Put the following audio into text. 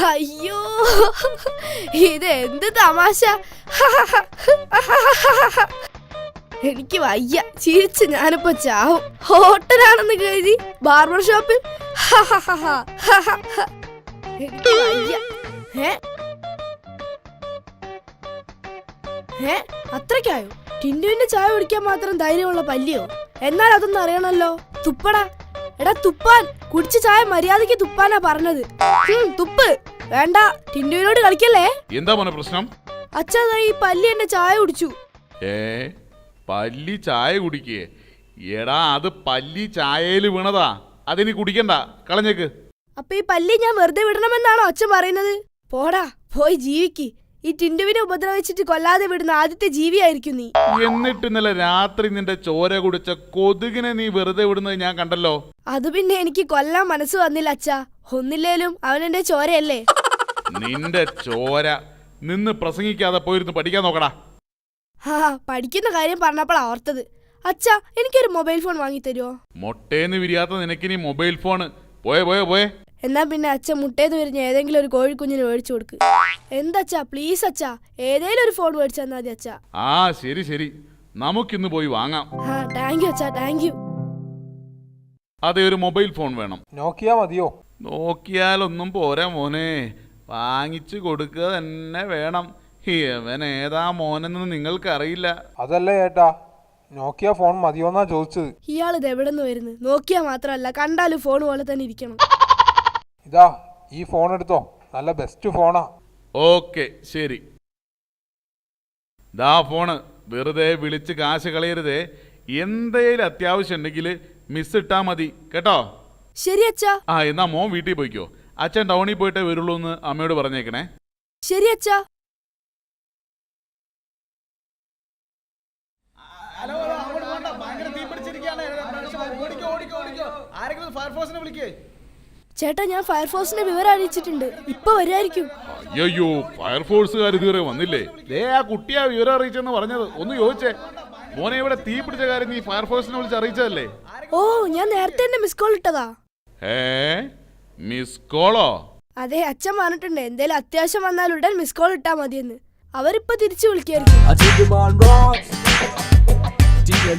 അയ്യോ ഇതെന്ത് തമാശ. എനിക്ക് വയ്യ, ചിരിച്ച് ഞാനിപ്പോ ചാവും. ഹോട്ടലാണെന്ന് കരുതി ബാർബർ ഷോപ്പിൽ. എനിക്ക് വയ്യ. അത്രയ്ക്കായോ? ടിൻഡുവിന്റെ ചായ കുടിക്കാൻ മാത്രം ധൈര്യമുള്ള പല്ലിയോ? എന്നാൽ അതൊന്നും അറിയണല്ലോ. തുപ്പടാ. എടാ തുപ്പാൻ. കുടിച്ച ചായ മര്യാദക്ക് തുപ്പാനാ പറഞ്ഞത്. തുപ്പ്. വേണ്ട, ടിൻഡുവിനോട് കളിക്കല്ലേ. എന്താ മോനെ പ്രശ്നം? അച്ഛാ, ഈ പല്ലി എന്റെ ചായ കുടിച്ചു. പല്ലി ചായ കുടിക്കേ? എടാ അത് പല്ലി ചായയിൽ വീണതാ, അതിനി കുടിക്കണ്ട, കളഞ്ഞേക്ക്. അപ്പൊ ഈ പല്ലി ഞാൻ വെറുതെ വിടണമെന്നാണോ അച്ഛൻ പറയുന്നത്? പോടാ, പോയി ജീവിക്ക്. ഈ ടിൻഡുവിനെ ഉപദ്രവിച്ചിട്ട് കൊല്ലാതെ വിടുന്ന ആദ്യത്തെ ജീവിയായിരിക്കും നീ. എന്നിട്ട് ഇന്നലെ രാത്രി നിന്റെ ചോര കുടിച്ച കൊതുകിനെ നീ വെറുതെ വിടുന്നത് ഞാൻ കണ്ടല്ലോ. അത് പിന്നെ എനിക്ക് കൊല്ലാൻ മനസ്സ് വന്നില്ല അച്ഛാ. ഒന്നില്ലേലും അവനെന്റെ ചോരയല്ലേ. നിന്റെ ചോര നിന്ന് പ്രസംഗിക്കാതെ പോയിരുന്നു പഠിക്കാൻ നോക്കടാ. പഠിക്കുന്ന കാര്യം പറഞ്ഞപ്പോഴാ ഓർത്തത്. അച്ഛാ, എനിക്കൊരു മൊബൈൽ ഫോൺ വാങ്ങി തരുമോ? മൊട്ടേന്ന് വിരിയാത്ത നിനക്കിനി മൊബൈൽ ഫോണ്? പോയെ. എന്നാ പിന്നെ അച്ഛൻ മുട്ടേന്ന് വിരിഞ്ഞ ഏതെങ്കിലും ഒരു കോഴിക്കുഞ്ഞിന് മേടിച്ചു കൊടുക്ക്. എന്താച്ചാ, പ്ലീസ് അച്ഛാ, ഏതെങ്കിലും ഒരു ഫോൺ മേടിച്ചു തന്നാ മതി അച്ഛാ. ശരി, നമുക്കിന്ന് പോയി വാങ്ങാം. താങ്ക് യു അച്ഛാ, താങ്ക് യു. അതെ, ഒരു മൊബൈൽ ഫോൺ വേണം. നോക്കിയാ മതിയോ? നോക്കിയാലൊന്നും പോരാ മോനെ, വാങ്ങിച്ചു കൊടുക്കുക തന്നെ വേണം. ഇവൻ ഏതാ മോനെന്ന് നിങ്ങൾക്കറിയില്ല. അതല്ല ഏട്ടാ, നോക്കിയ ഫോൺ മതിയോന്നാ ചോദിച്ചത്. ഇയാളിത് എവിടെ നിന്ന് വരുന്നു? നോക്കിയാ മാത്രമല്ല, കണ്ടാലും ഫോൺ പോലെ തന്നെ ഇരിക്കണം. ഇതാ, ഈ ഫോൺ എടുത്തോ, നല്ല ബെസ്റ്റ് ഫോണാ. ഓക്കെ, ശരി. ദാ ഫോണ്. വെറുതെ വിളിച്ച് കാശ് കളയരുതേ. എന്തേലും അത്യാവശ്യം ഉണ്ടെങ്കിൽ മിസ് ഇട്ടാ മതി കേട്ടോ. ശരി അച്ഛാ. എന്നാ മോൻ വീട്ടിൽ പോയിക്കോ. അച്ഛൻ ടൗണിൽ പോയിട്ടേ വരുള്ളൂ എന്ന് അമ്മയോട് പറഞ്ഞേക്കണേ. ശരി അച്ഛാ. ചേട്ടാ, ഞാൻ ഫയർഫോഴ്സിനെ വിവരം അറിയിച്ചിട്ടുണ്ട്. ഇപ്പൊ വരുമായിരിക്കും. അയ്യോ, ഫയർഫോഴ്സുകാർ ഇതുവരെ വന്നില്ലേ? ആ കുട്ടിയാ വിവരം അറിയിച്ചെന്ന് പറഞ്ഞത്. ഒന്ന് ചോദിച്ചേ. മോനെ ഇവിടെ തീ പിടിച്ച കാര്യം നീ ഫയർഫോഴ്സിനെ വിളിച്ച് അറിയിച്ചതല്ലേ? ഞാൻ നേരത്തെ തന്നെ മിസ് കോൾ ഇട്ടതാ. മിസ് കോളോ? അതെ, അച്ഛൻ പറഞ്ഞിട്ടുണ്ട് എന്തേലും അത്യാവശ്യം വന്നാൽ ഉടൻ മിസ് കോൾ ഇട്ടാ മതിയെന്ന്. അവരിപ്പോ തിരിച്ചു വിളിക്കായിരിക്കും.